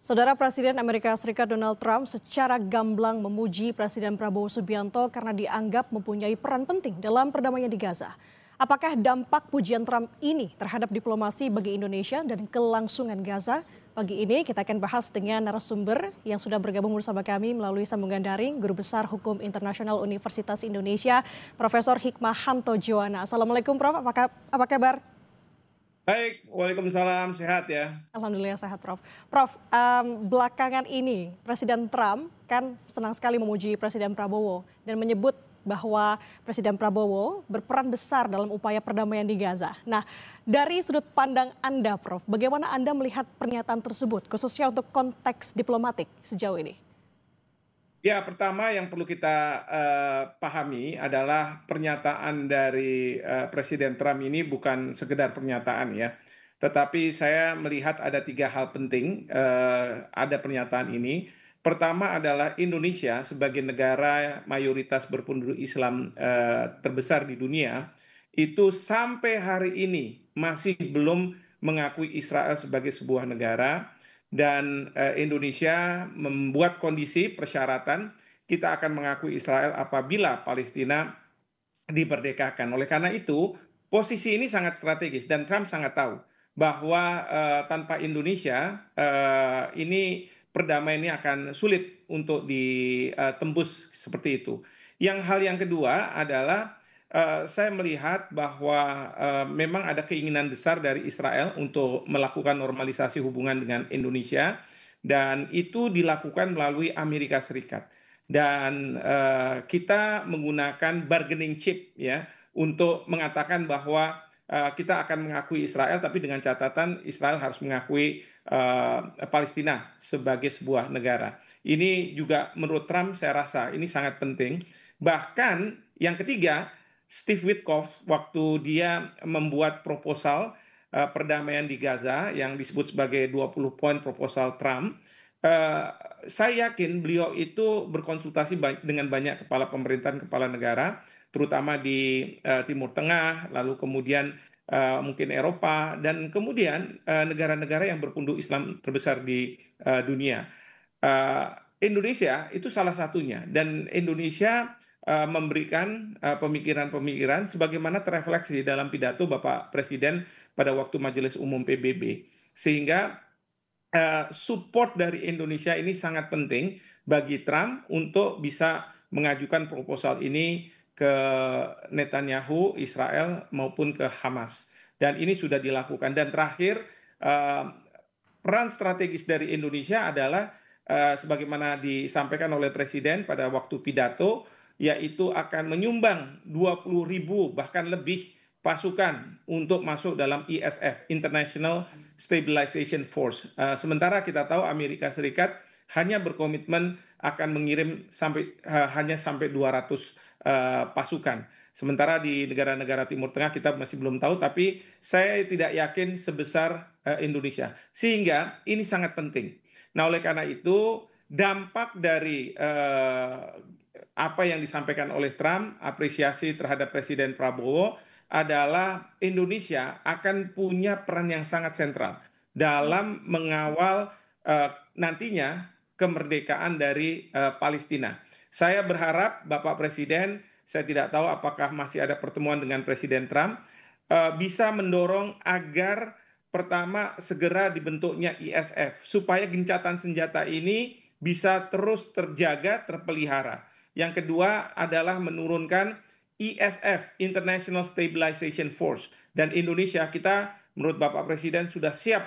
Saudara Presiden Amerika Serikat Donald Trump secara gamblang memuji Presiden Prabowo Subianto karena dianggap mempunyai peran penting dalam perdamaian di Gaza. Apakah dampak pujian Trump ini terhadap diplomasi bagi Indonesia dan kelangsungan Gaza? Pagi ini kita akan bahas dengan narasumber yang sudah bergabung bersama kami melalui sambungan daring, Guru Besar Hukum Internasional Universitas Indonesia, Profesor Hikmahanto Juwana. Assalamualaikum Prof, apa kabar? Baik, waalaikumsalam, sehat ya. Alhamdulillah sehat Prof. Prof, belakangan ini Presiden Trump kan senang sekali memuji Presiden Prabowo dan menyebut bahwa Presiden Prabowo berperan besar dalam upaya perdamaian di Gaza. Nah, dari sudut pandang Anda Prof, bagaimana Anda melihat pernyataan tersebut khususnya untuk konteks diplomatik sejauh ini? Ya, pertama yang perlu kita pahami adalah pernyataan dari Presiden Trump ini bukan sekedar pernyataan ya, tetapi saya melihat ada tiga hal penting ada pernyataan ini. Pertama adalah Indonesia sebagai negara mayoritas berpenduduk Islam terbesar di dunia, itu sampai hari ini masih belum mengakui Israel sebagai sebuah negara. Dan Indonesia membuat kondisi persyaratan kita akan mengakui Israel apabila Palestina diperdekakan. Oleh karena itu, posisi ini sangat strategis dan Trump sangat tahu bahwa tanpa Indonesia ini perdamaian ini akan sulit untuk ditembus seperti itu. Hal yang kedua adalah saya melihat bahwa memang ada keinginan besar dari Israel untuk melakukan normalisasi hubungan dengan Indonesia dan itu dilakukan melalui Amerika Serikat. Dan kita menggunakan bargaining chip ya untuk mengatakan bahwa kita akan mengakui Israel tapi dengan catatan Israel harus mengakui Palestina sebagai sebuah negara. Ini juga menurut Trump saya rasa ini sangat penting. Bahkan yang ketiga, Steve Witkoff waktu dia membuat proposal perdamaian di Gaza yang disebut sebagai 20 poin proposal Trump, eh, saya yakin beliau itu berkonsultasi dengan banyak kepala pemerintahan, kepala negara, terutama di Timur Tengah, lalu kemudian mungkin Eropa, dan kemudian negara-negara yang berpenduduk Islam terbesar di dunia. Eh, Indonesia itu salah satunya, dan Indonesia memberikan pemikiran-pemikiran sebagaimana terefleksi dalam pidato Bapak Presiden pada waktu Majelis Umum PBB, sehingga support dari Indonesia ini sangat penting bagi Trump untuk bisa mengajukan proposal ini ke Netanyahu, Israel maupun ke Hamas. Dan ini sudah dilakukan. Dan terakhir, eh, peran strategis dari Indonesia adalah sebagaimana disampaikan oleh Presiden pada waktu pidato, yaitu akan menyumbang 20.000 bahkan lebih pasukan untuk masuk dalam ISF, International Stabilization Force. Sementara kita tahu Amerika Serikat hanya berkomitmen akan mengirim hanya sampai 200 pasukan. Sementara di negara-negara Timur Tengah kita masih belum tahu, tapi saya tidak yakin sebesar Indonesia. Sehingga ini sangat penting. Nah, oleh karena itu dampak dari apa yang disampaikan oleh Trump, apresiasi terhadap Presiden Prabowo adalah Indonesia akan punya peran yang sangat sentral dalam mengawal nantinya kemerdekaan dari Palestina. Saya berharap Bapak Presiden, saya tidak tahu apakah masih ada pertemuan dengan Presiden Trump, bisa mendorong agar pertama segera dibentuknya ISF supaya gencatan senjata ini bisa terus terjaga, terpelihara. Yang kedua adalah menurunkan ISF, International Stabilization Force. Dan Indonesia kita menurut Bapak Presiden sudah siap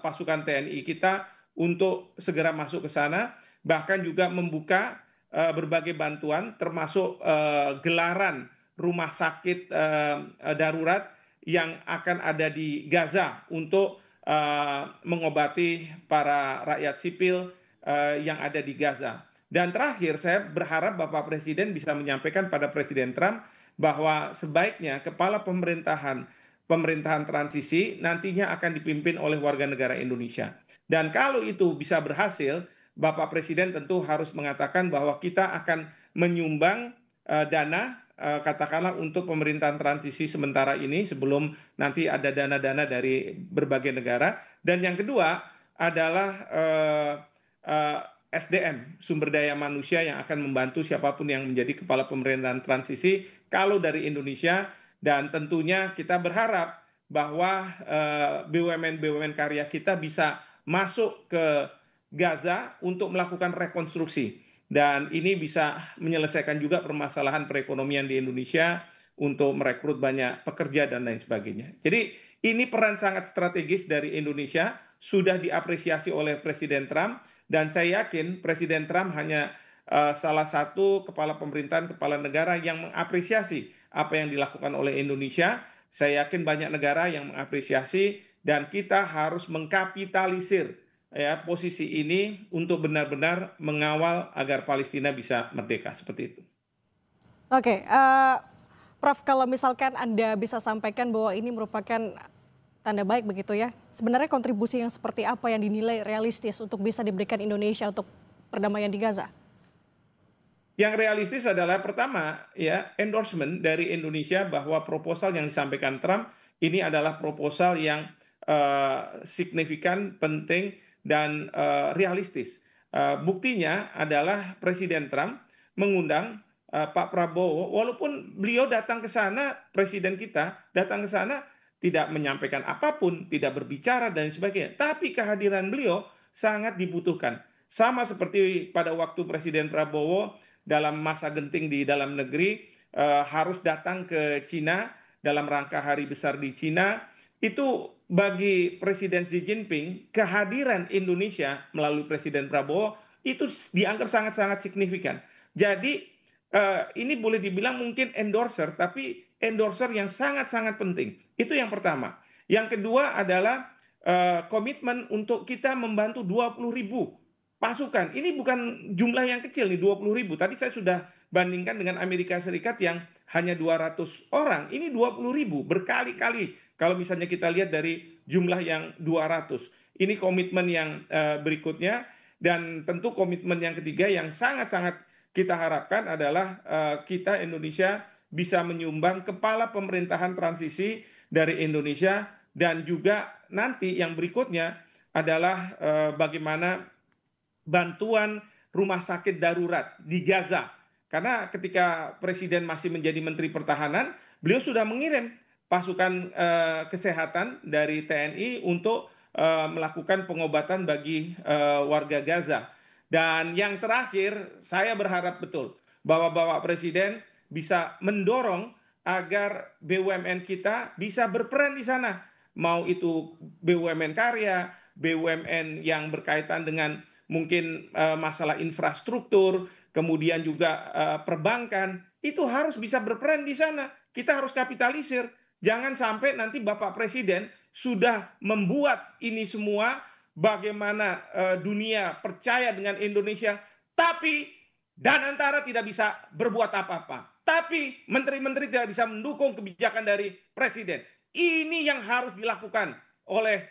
pasukan TNI kita untuk segera masuk ke sana, bahkan juga membuka berbagai bantuan termasuk gelaran rumah sakit darurat yang akan ada di Gaza untuk mengobati para rakyat sipil yang ada di Gaza. Dan terakhir, saya berharap Bapak Presiden bisa menyampaikan pada Presiden Trump bahwa sebaiknya kepala pemerintahan transisi nantinya akan dipimpin oleh warga negara Indonesia. Dan kalau itu bisa berhasil, Bapak Presiden tentu harus mengatakan bahwa kita akan menyumbang dana katakanlah untuk pemerintahan transisi sementara ini sebelum nanti ada dana-dana dari berbagai negara. Dan yang kedua adalah SDM, sumber daya manusia yang akan membantu siapapun yang menjadi kepala pemerintahan transisi kalau dari Indonesia, dan tentunya kita berharap bahwa BUMN-BUMN karya kita bisa masuk ke Gaza untuk melakukan rekonstruksi. Dan ini bisa menyelesaikan juga permasalahan perekonomian di Indonesia untuk merekrut banyak pekerja dan lain sebagainya. Jadi ini peran sangat strategis dari Indonesia, sudah diapresiasi oleh Presiden Trump, dan saya yakin Presiden Trump hanya salah satu kepala pemerintahan, kepala negara yang mengapresiasi apa yang dilakukan oleh Indonesia. Saya yakin banyak negara yang mengapresiasi, dan kita harus mengkapitalisir ya posisi ini untuk benar-benar mengawal agar Palestina bisa merdeka seperti itu. Oke, Prof, kalau misalkan Anda bisa sampaikan bahwa ini merupakan tanda baik begitu ya, sebenarnya kontribusi yang seperti apa yang dinilai realistis untuk bisa diberikan Indonesia untuk perdamaian di Gaza? Yang realistis adalah pertama ya endorsement dari Indonesia bahwa proposal yang disampaikan Trump ini adalah proposal yang signifikan, penting, dan realistis. Buktinya adalah Presiden Trump mengundang Pak Prabowo, walaupun beliau datang ke sana, presiden kita datang ke sana tidak menyampaikan apapun, tidak berbicara dan sebagainya, tapi kehadiran beliau sangat dibutuhkan. Sama seperti pada waktu Presiden Prabowo dalam masa genting di dalam negeri harus datang ke Cina dalam rangka hari besar di Cina, itu bagi Presiden Xi Jinping kehadiran Indonesia melalui Presiden Prabowo itu dianggap sangat-sangat signifikan. Jadi ini boleh dibilang mungkin endorser, tapi endorser yang sangat-sangat penting. Itu yang pertama. Yang kedua adalah komitmen untuk kita membantu 20.000 pasukan. Ini bukan jumlah yang kecil nih, 20.000. Tadi saya sudah bandingkan dengan Amerika Serikat yang hanya 200 orang. Ini 20.000 berkali-kali. Kalau misalnya kita lihat dari jumlah yang 200. Ini komitmen yang berikutnya. Dan tentu komitmen yang ketiga yang sangat-sangat kita harapkan adalah kita Indonesia bisa menyumbang kepala pemerintahan transisi dari Indonesia, dan juga nanti yang berikutnya adalah bagaimana bantuan rumah sakit darurat di Gaza. Karena ketika Presiden masih menjadi Menteri Pertahanan, beliau sudah mengirim pasukan kesehatan dari TNI untuk melakukan pengobatan bagi warga Gaza. Dan yang terakhir, saya berharap betul bahwa Bapak Presiden bisa mendorong agar BUMN kita bisa berperan di sana. Mau itu BUMN karya, BUMN yang berkaitan dengan mungkin masalah infrastruktur, kemudian juga perbankan, itu harus bisa berperan di sana. Kita harus kapitalisir. Jangan sampai nanti Bapak Presiden sudah membuat ini semua, bagaimana dunia percaya dengan Indonesia, tapi Danantara tidak bisa berbuat apa-apa. Tapi menteri-menteri tidak bisa mendukung kebijakan dari Presiden. Ini yang harus dilakukan oleh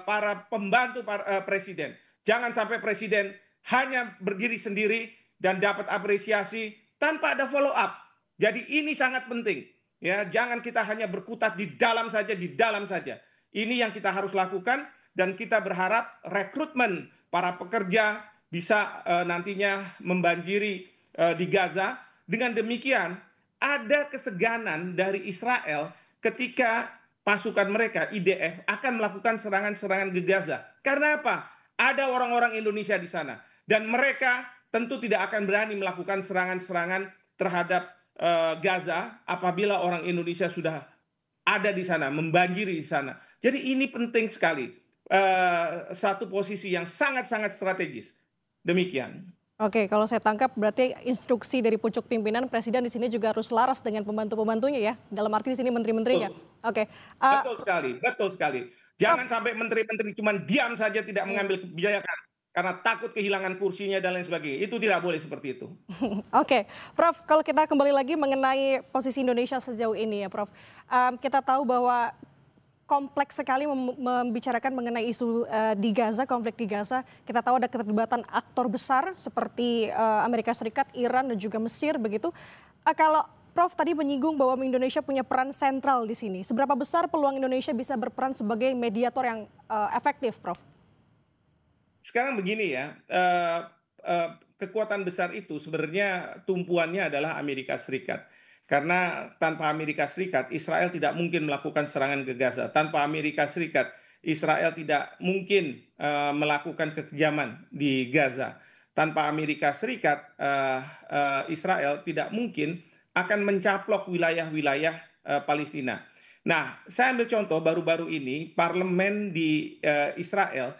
para pembantu Presiden. Jangan sampai Presiden hanya berdiri sendiri dan dapat apresiasi tanpa ada follow up. Jadi ini sangat penting. Ya, jangan kita hanya berkutat di dalam saja, di dalam saja. Ini yang kita harus lakukan, dan kita berharap rekrutmen para pekerja bisa nantinya membanjiri di Gaza. Dengan demikian, ada keseganan dari Israel ketika pasukan mereka, IDF, akan melakukan serangan-serangan ke Gaza. Karena apa? Ada orang-orang Indonesia di sana, dan mereka tentu tidak akan berani melakukan serangan-serangan terhadap Gaza apabila orang Indonesia sudah ada di sana, membanjiri di sana. Jadi ini penting sekali, satu posisi yang sangat-sangat strategis. Demikian. Oke, kalau saya tangkap berarti instruksi dari pucuk pimpinan Presiden di sini juga harus selaras dengan pembantu-pembantunya ya. Dalam arti di sini menteri-menterinya. Oke. Betul sekali, betul sekali. Jangan sampai menteri-menteri cuma diam saja tidak mengambil kebijakan karena takut kehilangan kursinya dan lain sebagainya. Itu tidak boleh seperti itu. Oke, Prof, kalau kita kembali lagi mengenai posisi Indonesia sejauh ini ya, Prof. Kita tahu bahwa kompleks sekali membicarakan mengenai isu di Gaza, konflik di Gaza. Kita tahu ada keterlibatan aktor besar seperti Amerika Serikat, Iran, dan juga Mesir begitu. Kalau Prof tadi menyinggung bahwa Indonesia punya peran sentral di sini. Seberapa besar peluang Indonesia bisa berperan sebagai mediator yang efektif, Prof? sekarang begini ya, kekuatan besar itu sebenarnya tumpuannya adalah Amerika Serikat. Karena tanpa Amerika Serikat, Israel tidak mungkin melakukan serangan ke Gaza. Tanpa Amerika Serikat, Israel tidak mungkin melakukan kekejaman di Gaza. Tanpa Amerika Serikat, Israel tidak mungkin akan mencaplok wilayah-wilayah Palestina. Nah, saya ambil contoh baru-baru ini, parlemen di Israel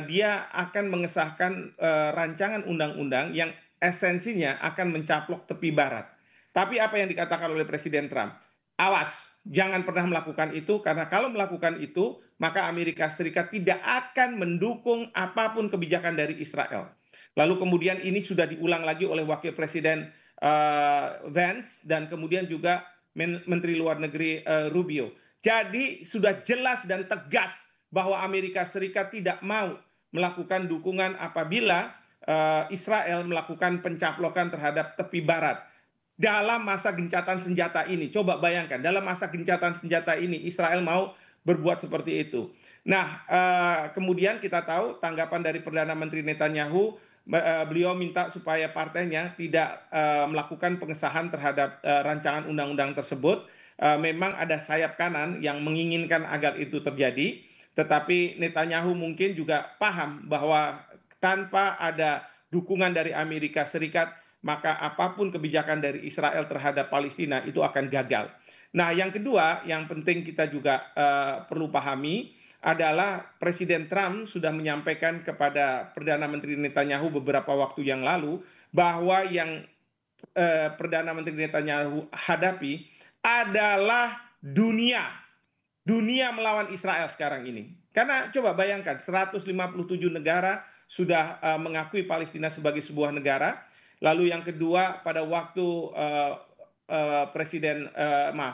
dia akan mengesahkan rancangan undang-undang yang esensinya akan mencaplok tepi barat. Tapi apa yang dikatakan oleh Presiden Trump? Awas, jangan pernah melakukan itu karena kalau melakukan itu, maka Amerika Serikat tidak akan mendukung apapun kebijakan dari Israel. Lalu kemudian ini sudah diulang lagi oleh Wakil Presiden Vance dan kemudian juga Menteri Luar Negeri Rubio. Jadi sudah jelas dan tegas bahwa Amerika Serikat tidak mau melakukan dukungan apabila Israel melakukan pencaplokan terhadap tepi barat. Dalam masa gencatan senjata ini, coba bayangkan, dalam masa gencatan senjata ini Israel mau berbuat seperti itu. Nah, kemudian kita tahu tanggapan dari Perdana Menteri Netanyahu, beliau minta supaya partainya tidak melakukan pengesahan terhadap rancangan undang-undang tersebut. Memang ada sayap kanan yang menginginkan agar itu terjadi, tetapi Netanyahu mungkin juga paham bahwa tanpa ada dukungan dari Amerika Serikat, maka apapun kebijakan dari Israel terhadap Palestina itu akan gagal. Nah, yang kedua, yang penting kita juga perlu pahami adalah Presiden Trump sudah menyampaikan kepada Perdana Menteri Netanyahu beberapa waktu yang lalu bahwa yang Perdana Menteri Netanyahu hadapi adalah dunia melawan Israel sekarang ini. Karena coba bayangkan 157 negara sudah mengakui Palestina sebagai sebuah negara. Lalu yang kedua, pada waktu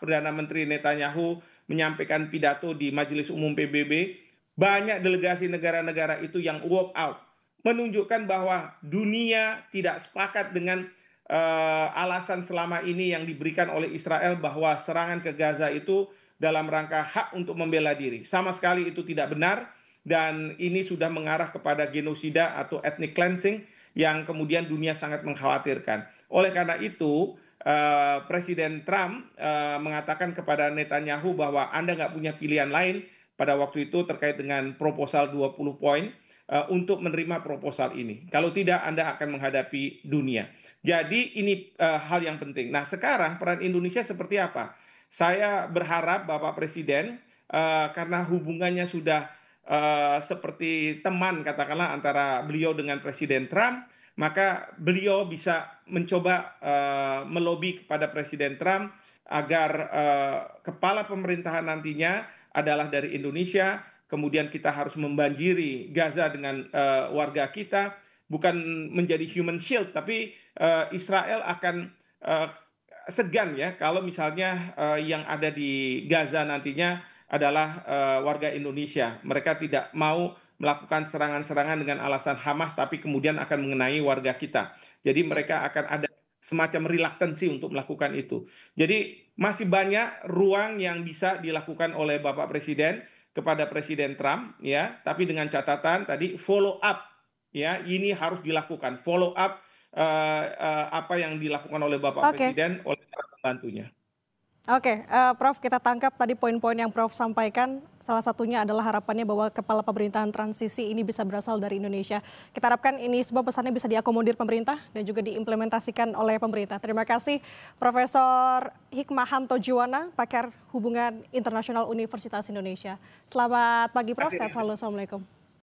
Perdana Menteri Netanyahu menyampaikan pidato di Majelis Umum PBB, banyak delegasi negara-negara itu yang walk out, menunjukkan bahwa dunia tidak sepakat dengan alasan selama ini yang diberikan oleh Israel bahwa serangan ke Gaza itu dalam rangka hak untuk membela diri. Sama sekali itu tidak benar dan ini sudah mengarah kepada genosida atau ethnic cleansing yang kemudian dunia sangat mengkhawatirkan. Oleh karena itu, Presiden Trump mengatakan kepada Netanyahu bahwa Anda nggak punya pilihan lain pada waktu itu terkait dengan proposal 20 poin untuk menerima proposal ini. Kalau tidak, Anda akan menghadapi dunia. Jadi ini hal yang penting. Nah, sekarang peran Indonesia seperti apa? Saya berharap Bapak Presiden, karena hubungannya sudah seperti teman katakanlah antara beliau dengan Presiden Trump, maka beliau bisa mencoba melobi kepada Presiden Trump agar kepala pemerintahan nantinya adalah dari Indonesia, kemudian kita harus membanjiri Gaza dengan warga kita, bukan menjadi human shield, tapi Israel akan segan ya kalau misalnya yang ada di Gaza nantinya adalah warga Indonesia. Mereka tidak mau melakukan serangan-serangan dengan alasan Hamas, tapi kemudian akan mengenai warga kita. Jadi mereka akan ada semacam reluctancy untuk melakukan itu. Jadi masih banyak ruang yang bisa dilakukan oleh Bapak Presiden kepada Presiden Trump, ya. Tapi dengan catatan tadi follow up, ya. Ini harus dilakukan follow up apa yang dilakukan oleh Bapak Presiden oleh para pembantunya. Oke, Prof, kita tangkap tadi poin-poin yang Prof sampaikan. Salah satunya adalah harapannya bahwa kepala pemerintahan transisi ini bisa berasal dari Indonesia. Kita harapkan ini semua pesannya bisa diakomodir pemerintah dan juga diimplementasikan oleh pemerintah. Terima kasih Profesor Hikmahanto Juwana, pakar hubungan internasional Universitas Indonesia. Selamat pagi Prof, sehat selalu. Assalamualaikum.